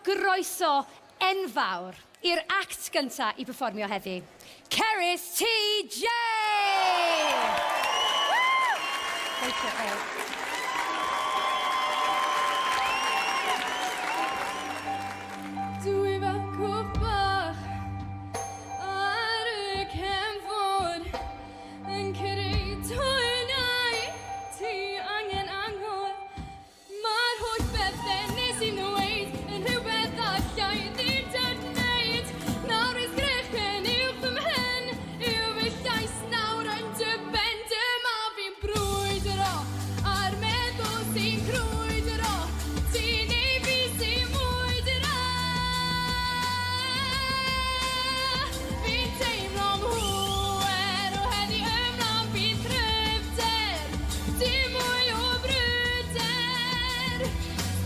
groeso enfawr i'r act gynta i perfformio heddi. Cerys TJ! Dwi fel cwch bach ar y cefnfor yn creu toenau ti angen angor. Mae'r holl bethau nes i'n dweud yn rhywbeth allai ddim wneud. Nawr is grechen uwch fy mhen, yw fy llais nawr yn dyben. Dyma fi'n brwydro a'r meddwl sy'n crwydro. Ti neu fi sy'n mwydro. Fi'n teimlo'n hwyr o heddi ymlaen fi'n tryfder. Dim mwy o bryder.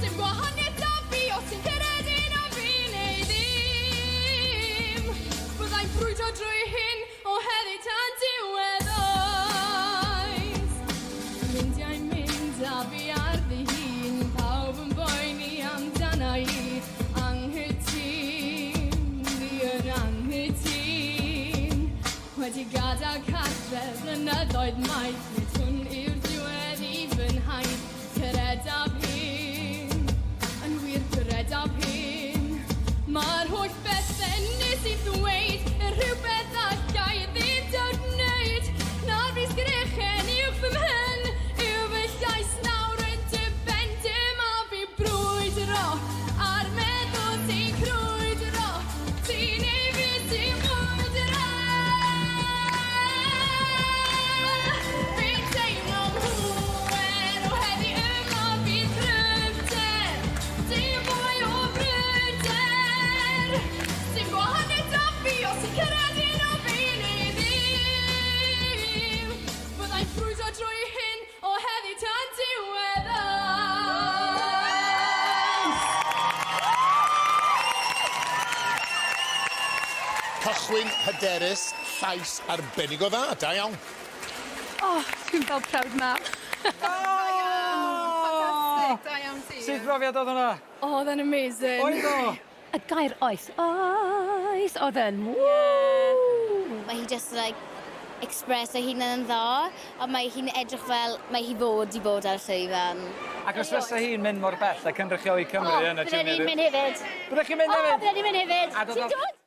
Dim gwahaniaeth da fi os ti'n cyredin o fi neu ddim. Byddai'n brwydro drwy hyn o heddi tan diwedd oes. Myndiau'n mynd a fi ar dy hun, pawb yn boeni amdana i. Anghytun, ni yn anghytun. Wedi gadael cartref blynyddoedd maith, nid hwn yw'r diwedd i fy nhaith. Cyredaf hyn, yn wir cyredaf hyn. Mae'r holl bethau nes i ddweud yn rhywbeth allai ddim wneud. Nawr fi sgrechen uwch fy mhen, yw fy llais nawr yn dyben. Dyma fi brwydro a'r meddwl sy'n crwydro. Ti neu fi sy'n mwydro. Fi'n teimlo'n hwyr o heddi ymlaen fi'n tryfder. Dim mwy o bryder. Dim gwahaniaeth da fi os ti'n cyredin o fi neu ddim. Byddai'n brwydro drwy hyn o heddi tan diwedd oes. Cychwyn hyderus, llais arbennig o dda, da iawn. Dwi'n fel proud mam. Da iawn ti. Sut brofiad oedd hwnna? Oedd yn amazing. Oedd o? Y gair oes, oedd yn. Mae hi just like express ei hunan yn dda, a mae hi'n edrych fel mae hi fod i bod ar y llwyfan. Ac os fysa hi'n mynd mor bell a cynrychioli Cymru yn y Byddwn ni'n mynd hefyd. Byddech chi'n mynd hefyd? Byddwn ni'n mynd hefyd. A dod o- Ti'n dod?